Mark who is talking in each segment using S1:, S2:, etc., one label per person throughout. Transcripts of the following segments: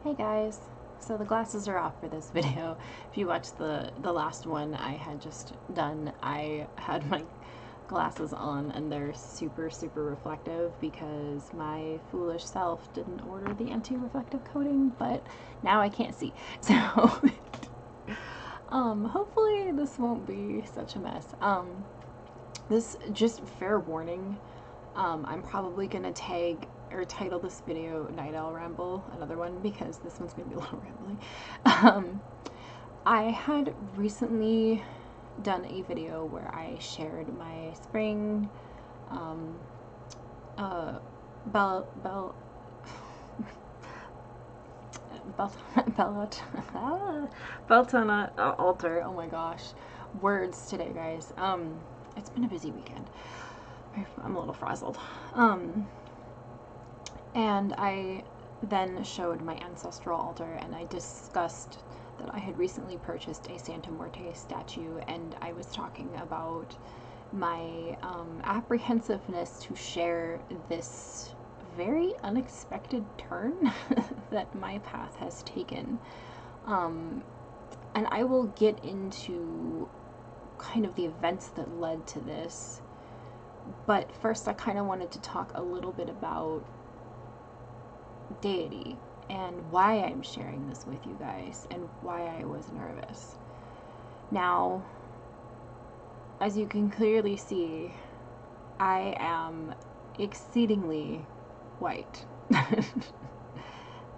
S1: Hey guys! So the glasses are off for this video. If you watched the last one I had just done, I had my glasses on and they're super reflective because my foolish self didn't order the anti-reflective coating, but now I can't see. So hopefully this won't be such a mess. This, just fair warning, I'm probably gonna tag or title this video Nightowl Ramble, another one, because this one's gonna be a little rambly. I had recently done a video where I shared my spring Beltana altar. Oh my gosh, words today, guys. It's been a busy weekend. I'm a little frazzled. And I then showed my ancestral altar, and I discussed that I had recently purchased a Santa Muerte statue, and I was talking about my apprehensiveness to share this very unexpected turn that my path has taken. And I will get into kind of the events that led to this, but first I kind of wanted to talk a little bit about deity and why I'm sharing this with you guys and why I was nervous. Now, as you can clearly see, I am exceedingly white.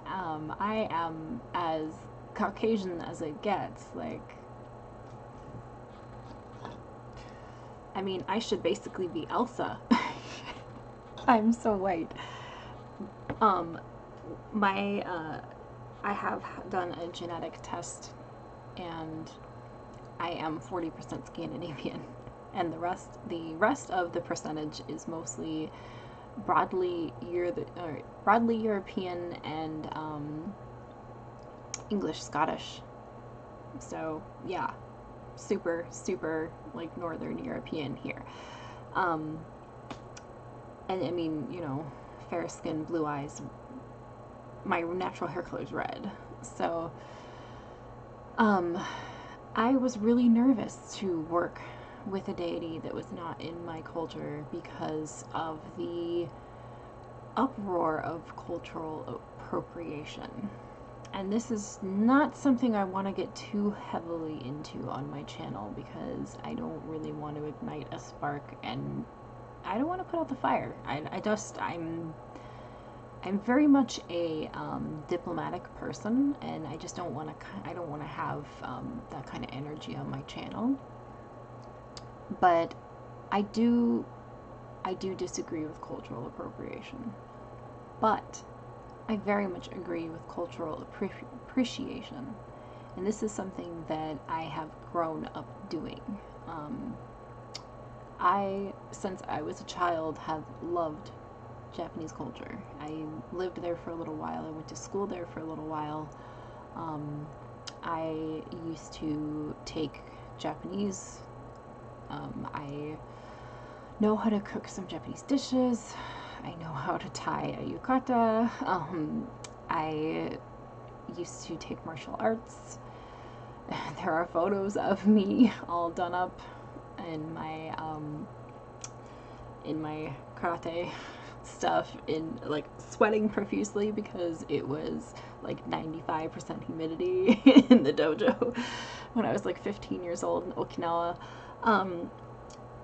S1: I am as Caucasian as it gets. Like, I mean, I should basically be Elsa. I'm so white. I have done a genetic test, and I am 40% Scandinavian, and the rest of the percentage is mostly broadly European and English Scottish. So yeah, super like Northern European here. And I mean, you know, fair skin, blue eyes. My natural hair color is red. So I was really nervous to work with a deity that was not in my culture because of the uproar of cultural appropriation. And this is not something I want to get too heavily into on my channel because I don't really want to ignite a spark, and I don't want to put out the fire. I'm very much a diplomatic person, and I just don't want to have that kind of energy on my channel. But I do disagree with cultural appropriation. But I very much agree with cultural appreciation. And this is something that I have grown up doing. Since I was a child, have loved Japanese culture. I lived there for a little while. I went to school there for a little while. I used to take Japanese. I know how to cook some Japanese dishes. I know how to tie a yukata. I used to take martial arts. There are photos of me all done up in my karate stuff, in like sweating profusely because it was like 95% humidity in the dojo when I was like 15 years old in Okinawa.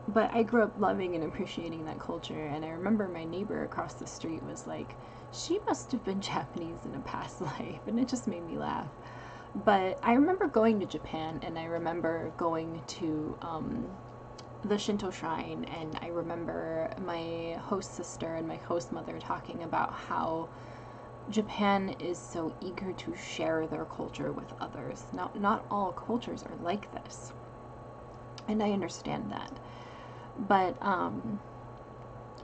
S1: But I grew up loving and appreciating that culture, and I remember my neighbor across the street was like, she must have been Japanese in a past life, and it just made me laugh. But I remember going to Japan, and I remember going to the Shinto shrine, and I remember my host sister and my host mother talking about how Japan is so eager to share their culture with others. Now, not all cultures are like this, and I understand that. But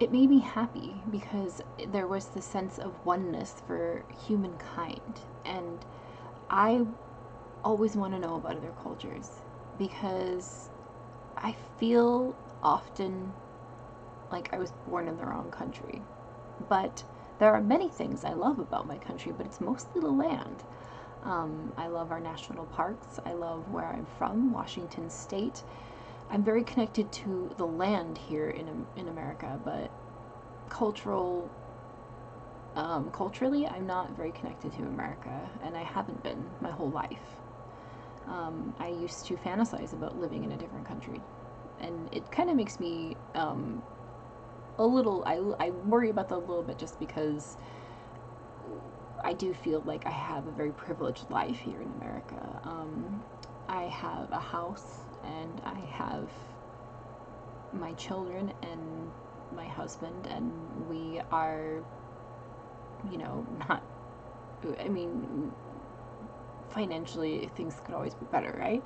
S1: it made me happy because there was this sense of oneness for humankind, and I always want to know about other cultures because I feel often like I was born in the wrong country. But There are many things I love about my country, but it's mostly the land. I love our national parks. I love where I'm from, Washington State. I'm very connected to the land here in America, but culturally, I'm not very connected to America, and I haven't been my whole life. I used to fantasize about living in a different country, and it kind of makes me a little, I worry about that a little bit, just because I do feel like I have a very privileged life here in America. I have a house, and I have my children and my husband, and we are, not, I mean, financially things could always be better, right?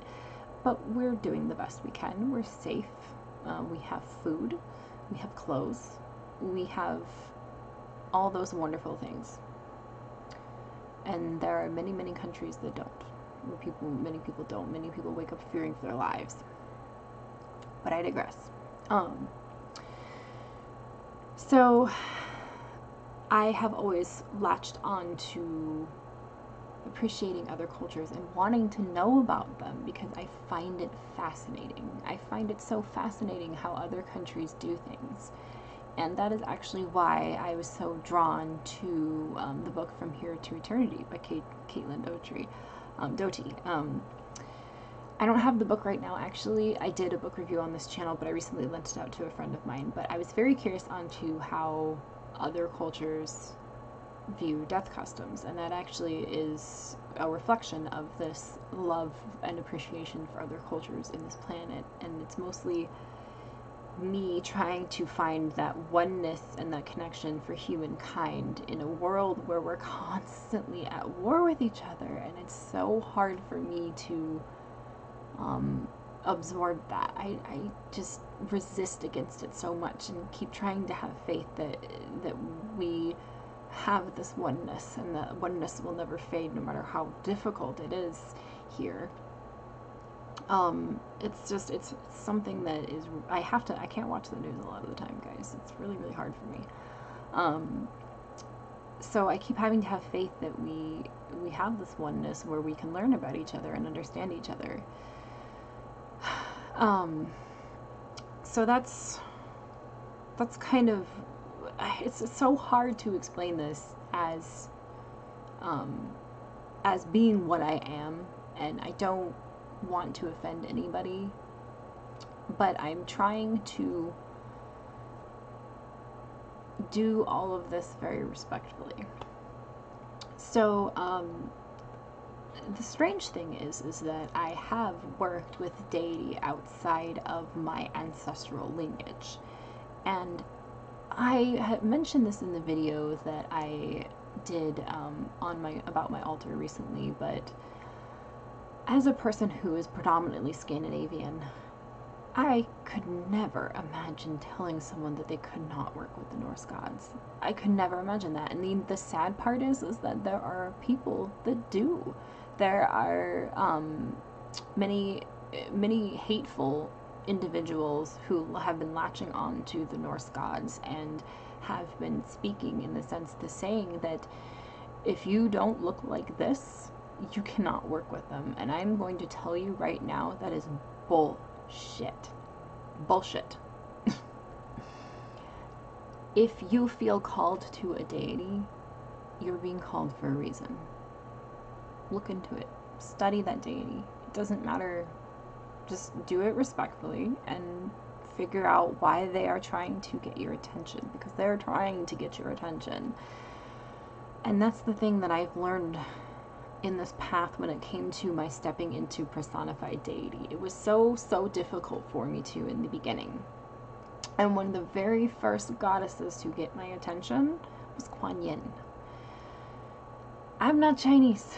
S1: But we're doing the best we can. We're safe. We have food. We have clothes. We have all those wonderful things. And there are many, many countries that don't. Many people don't. Many people wake up fearing for their lives. But I digress. So I have always latched on to appreciating other cultures and wanting to know about them, because I find it fascinating. I find it so fascinating how other countries do things. And that is actually why I was so drawn to the book From Here to Eternity by Caitlin Doty. I don't have the book right now, actually. I did a book review on this channel, but I recently lent it out to a friend of mine. But I was very curious onto how other cultures view death customs, and that actually is a reflection of this love and appreciation for other cultures in this planet. And it's mostly me trying to find that oneness and that connection for humankind in a world where we're constantly at war with each other, and it's so hard for me to absorb that. I just resist against it so much, and keep trying to have faith that we have this oneness, and that oneness will never fade no matter how difficult it is here. It's something that is, I can't watch the news a lot of the time, guys. It's really, really hard for me. So I keep having to have faith that we have this oneness where we can learn about each other and understand each other. So that's kind of, it's so hard to explain this as being what I am, and I don't want to offend anybody, but I'm trying to do all of this very respectfully. So the strange thing is that I have worked with deity outside of my ancestral lineage, and I had mentioned this in the video that I did about my altar recently, but as a person who is predominantly Scandinavian, I could never imagine telling someone that they could not work with the Norse gods. I could never imagine that. And the sad part is that there are people that do. There are many hateful individuals who have been latching on to the Norse gods and have been speaking in the sense to saying that if you don't look like this, you cannot work with them. And I'm going to tell you right now, that is bullshit. Bullshit. If you feel called to a deity, you're being called for a reason. Look into it. Study that deity. It doesn't matter. Just do it respectfully and figure out why they are trying to get your attention, because they're trying to get your attention. And that's the thing that I've learned in this path when it came to my stepping into personified deity. It was so difficult for me to in the beginning. And one of the very first goddesses to get my attention was Kuan Yin. I'm not Chinese,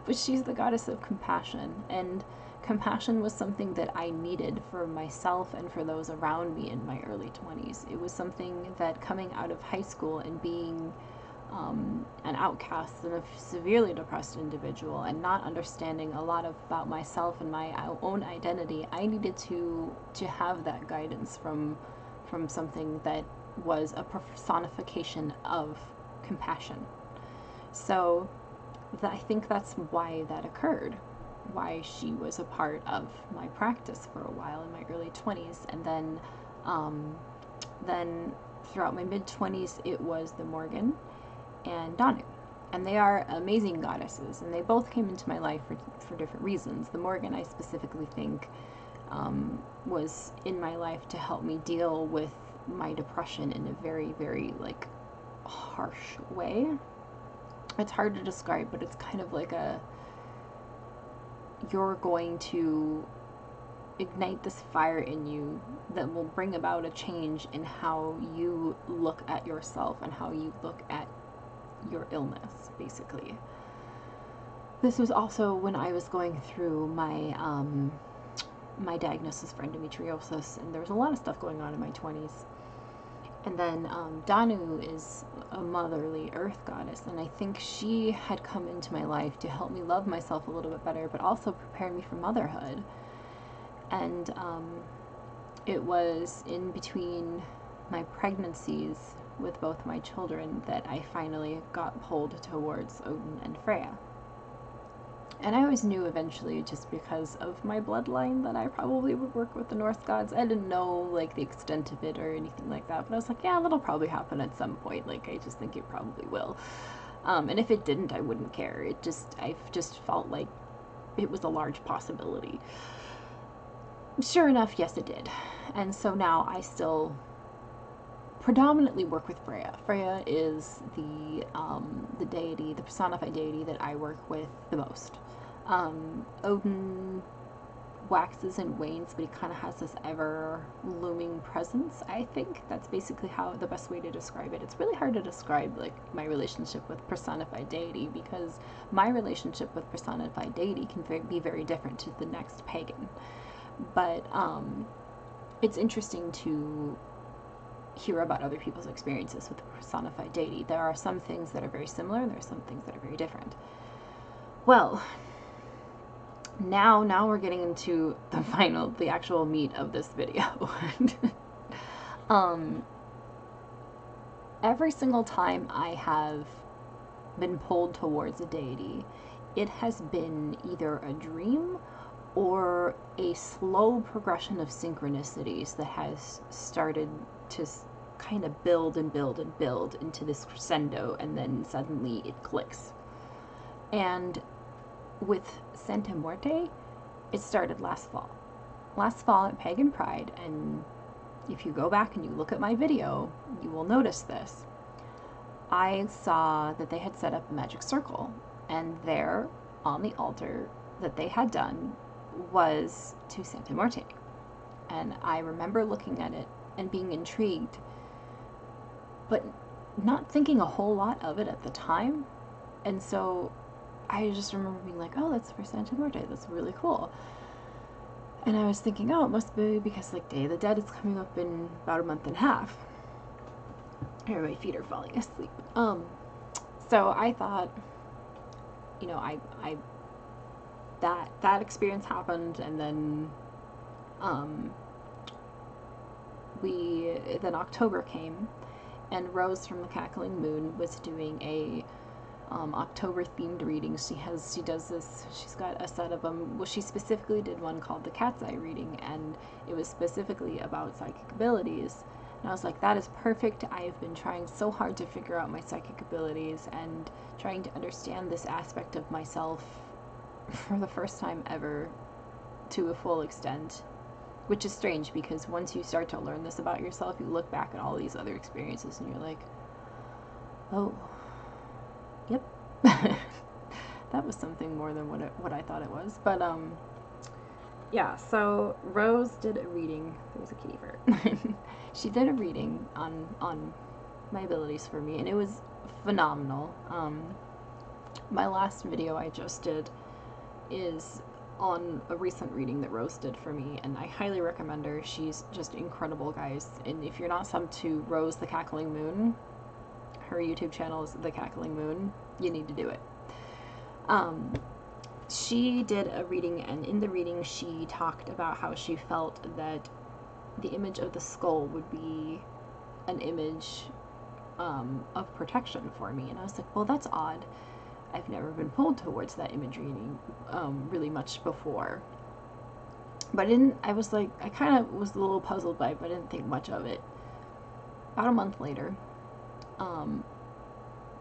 S1: but she's the goddess of compassion, and compassion was something that I needed for myself and for those around me in my early 20s. It was something that, coming out of high school and being an outcast and a severely depressed individual, and not understanding a lot about myself and my own identity, I needed to have that guidance from something that was a personification of compassion. So I think that's why that occurred, why she was a part of my practice for a while in my early 20s, and then throughout my mid-20s it was the Morgan and Danu. And they are amazing goddesses, and they both came into my life for different reasons. The Morgan, I specifically think, was in my life to help me deal with my depression in a very, very, like, harsh way. It's hard to describe, but it's kind of like you're going to ignite this fire in you that will bring about a change in how you look at yourself and how you look at your illness, basically. This was also when I was going through my my diagnosis for endometriosis, and there was a lot of stuff going on in my 20s. And then Danu is a motherly earth goddess, and I think she had come into my life to help me love myself a little bit better, but also prepare me for motherhood. And it was in between my pregnancies with both my children that I finally got pulled towards Odin and Freya. And I always knew eventually, just because of my bloodline, that I probably would work with the Norse gods. I didn't know, like, the extent of it or anything like that, but I was like, yeah, that'll probably happen at some point. Like, I just think it probably will. And if it didn't, I wouldn't care. I just felt like it was a large possibility. Sure enough, yes, it did. And so now I still predominantly work with Freya. Freya is the deity, the personified deity that I work with the most. Odin waxes and wanes, but he kind of has this ever looming presence. I think that's basically the best way to describe it. It's really hard to describe, like, my relationship with personified deity, because my relationship with personified deity can be very different to the next pagan. But it's interesting to hear about other people's experiences with the personified deity. There are some things that are very similar, and there are some things that are very different. Well, now we're getting into the actual meat of this video. Every single time I have been pulled towards a deity, it has been either a dream or a slow progression of synchronicities that has started to kind of build and build and build into this crescendo, and then suddenly it clicks. And with Santa Muerte, it started last fall. Last fall at Pagan Pride, and if you go back and you look at my video, you will notice this. I saw that they had set up a magic circle, and there on the altar that they had done was to Santa Muerte. And I remember looking at it and being intrigued, but not thinking a whole lot of it at the time. And so I just remember being like, oh, that's for Santa Muerte, that's really cool. And I was thinking, oh, it must be because, like, Day of the Dead is coming up in about a month and a half. Here, my feet are falling asleep. So I thought, you know, that experience happened, and then then October came, and Rose from the Cackling Moon was doing a October themed reading. She's got a set of them. Well, she specifically did one called the Cat's Eye reading, and it was specifically about psychic abilities. And I was like, that is perfect. I've been trying so hard to figure out my psychic abilities and trying to understand this aspect of myself for the first time ever to a full extent, which is strange because once you start to learn this about yourself, you look back at all these other experiences and you're like, oh, yep, that was something more than what I thought it was. But yeah, so Rose did a reading. There's a kitty fur. She did a reading on my abilities for me, and it was phenomenal. My last video I just did is on a recent reading that Rose did for me, and I highly recommend her. She's just incredible, guys. And if you're not subbed to Rose the Cackling Moon, her YouTube channel is The Cackling Moon, you need to do it. She did a reading, and in the reading she talked about how she felt that the image of the skull would be an image of protection for me. And I was like, well, that's odd. I've never been pulled towards that imagery really much before. But I was like, I kind of was a little puzzled by it, but I didn't think much of it. About a month later,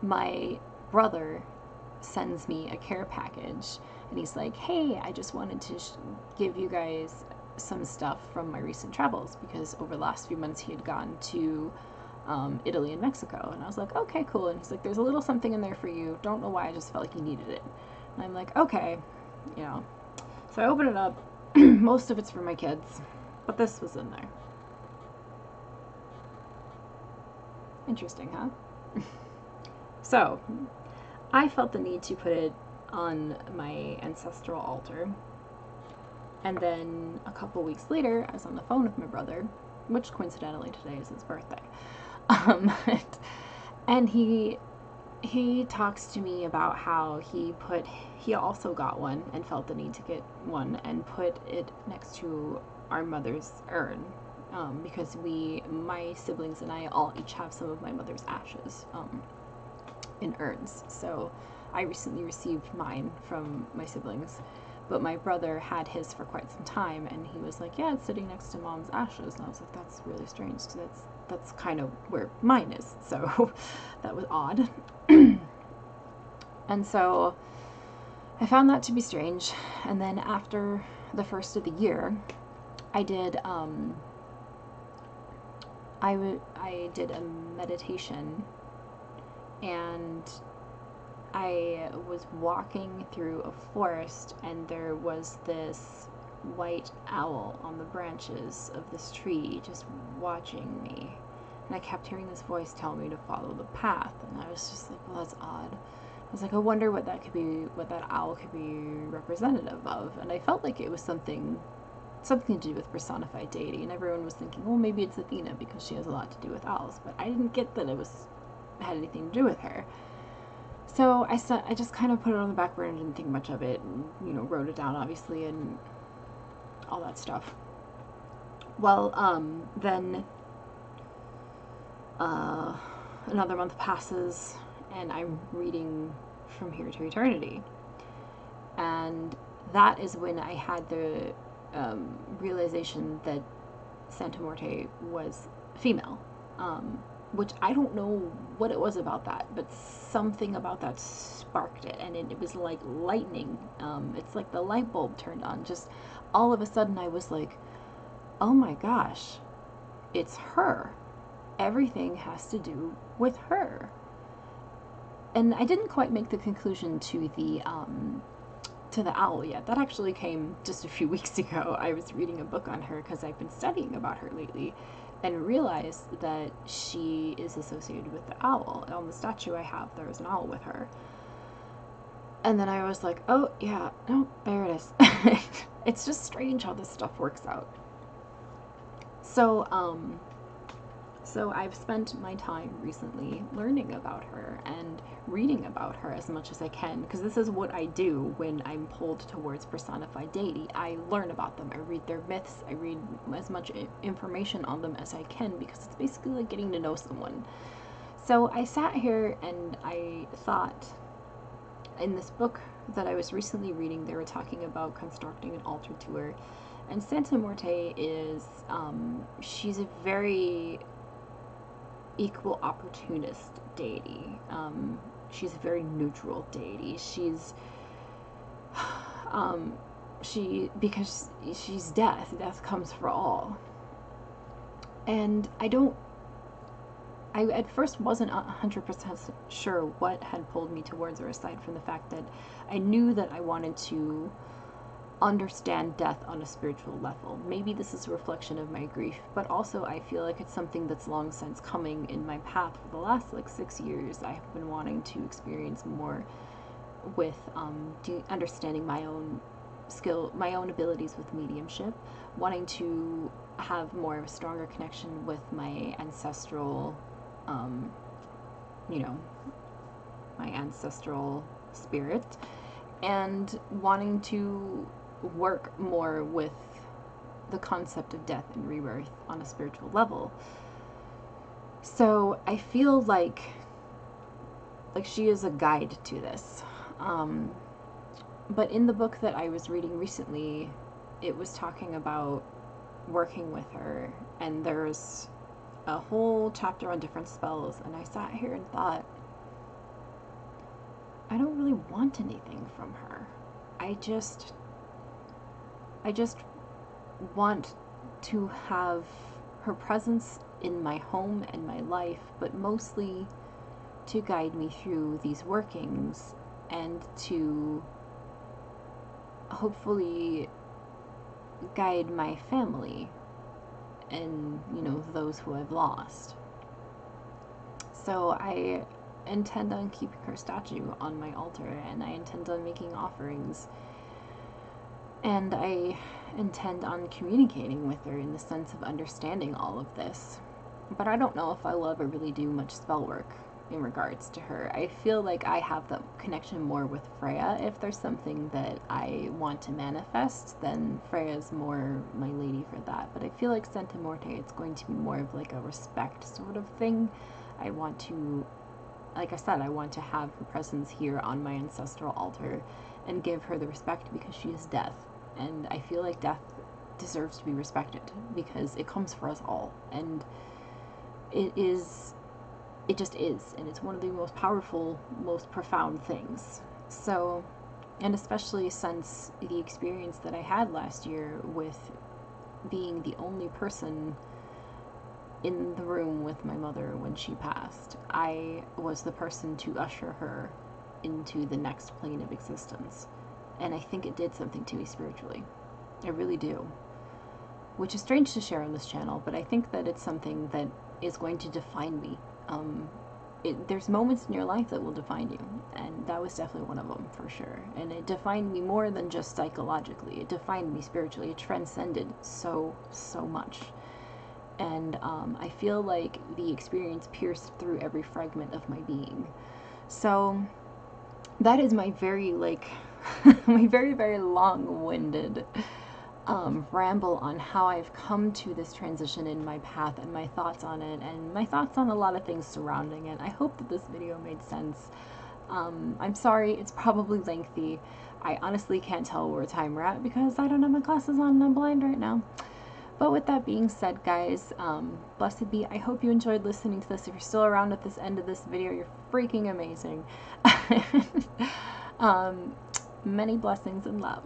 S1: my brother sends me a care package, and he's like, hey, I just wanted to give you guys some stuff from my recent travels, because over the last few months he had gone to Italy and Mexico. And I was like, okay, cool. And he's like, there's a little something in there for you. Don't know why, I just felt like you needed it. And I'm like, okay, you know. So I open it up. Most of it's for my kids, but this was in there. Interesting, huh? So I felt the need to put it on my ancestral altar. And then a couple weeks later, I was on the phone with my brother, which coincidentally today is his birthday. And he talks to me about how he also got one and felt the need to get one and put it next to our mother's urn, because my siblings and I all each have some of my mother's ashes in urns. So I recently received mine from my siblings, but my brother had his for quite some time, and he was like, yeah, it's sitting next to mom's ashes. And I was like, that's really strange, because that's kind of where mine is. So that was odd. And so I found that to be strange. And then after the first of the year, I did I did a meditation, and I was walking through a forest, and there was this white owl on the branches of this tree just watching me. And I kept hearing this voice tell me to follow the path. And I was just like, well, that's odd. I was like, I wonder what that owl could be representative of. And I felt like it was something to do with Personified Deity. And everyone was thinking, well, maybe it's Athena because she has a lot to do with owls. But I didn't get that it had anything to do with her. So I just kind of put it on the back burner and didn't think much of it, and, wrote it down, obviously, and all that stuff. Well, then another month passes, and I'm reading From Here to Eternity. And that is when I had the realization that Santa Muerte was female. Which I don't know what it was about that, but something about that sparked it, and it was like lightning. It's like the light bulb turned on. Just all of a sudden I was like, oh my gosh, it's her. Everything has to do with her. And I didn't quite make the conclusion to the owl yet. That actually came just a few weeks ago. I was reading a book on her because I've been studying about her lately, and realized that she is associated with the owl. On the statue I have, there's an owl with her. And then I was like, oh, yeah, no, there it is. It's just strange how this stuff works out. So I've spent my time recently learning about her and reading about her as much as I can, because this is what I do when I'm pulled towards Personified Deity. I learn about them. I read their myths. I read as much information on them as I can, because it's basically like getting to know someone. So I sat here and I thought, in this book that I was recently reading, they were talking about constructing an altar to her. And Santa Muerte is, she's a very equal opportunist deity. She's a very neutral deity. Because she's death. Death comes for all. And I at first wasn't 100% sure what had pulled me towards her, aside from the fact that I knew that I wanted to understand death on a spiritual level. Maybe this is a reflection of my grief, but also I feel like it's something that's long since coming in my path. For the last 6 years, I have been wanting to experience more with understanding my own skill, my own abilities with mediumship, wanting to have more of a stronger connection with my ancestral, my ancestral spirit, and wanting to work more with the concept of death and rebirth on a spiritual level. So I feel like she is a guide to this. But in the book that I was reading recently, it was talking about working with her, and there's a whole chapter on different spells, and I sat here and thought, I don't really want anything from her. I just want to have her presence in my home and my life, but mostly to guide me through these workings and to hopefully guide my family and, you know, those who I've lost. So I intend on keeping her statue on my altar, and I intend on making offerings, and I intend on communicating with her in the sense of understanding all of this. But I don't know if I will ever really do much spell work in regards to her. I feel like I have the connection more with Freya. If there's something that I want to manifest, then Freya's more my lady for that. But I feel like Santa Muerte, it's going to be more of like a respect sort of thing. I want to, like I said, I want to have her presence here on my ancestral altar and give her the respect because she is death. And I feel like death deserves to be respected because it comes for us all. And it just is. And it's one of the most powerful, most profound things. So, and especially since the experience that I had last year with being the only person in the room with my mother when she passed, I was the person to usher her into the next plane of existence. And I think it did something to me spiritually. I really do. Which is strange to share on this channel, but I think that it's something that is going to define me. There's moments in your life that will define you, and that was definitely one of them, for sure. And it defined me more than just psychologically. It defined me spiritually. It transcended so much. And I feel like the experience pierced through every fragment of my being. So that is my very, my very long-winded ramble on how I've come to this transition in my path and my thoughts on it and my thoughts on a lot of things surrounding it. I hope that this video made sense. I'm sorry, it's probably lengthy. I honestly can't tell what time we're at because I don't have my glasses on and I'm blind right now. But with that being said, guys, blessed be. I hope you enjoyed listening to this. If you're still around at this end of this video, you're freaking amazing. Many blessings and love.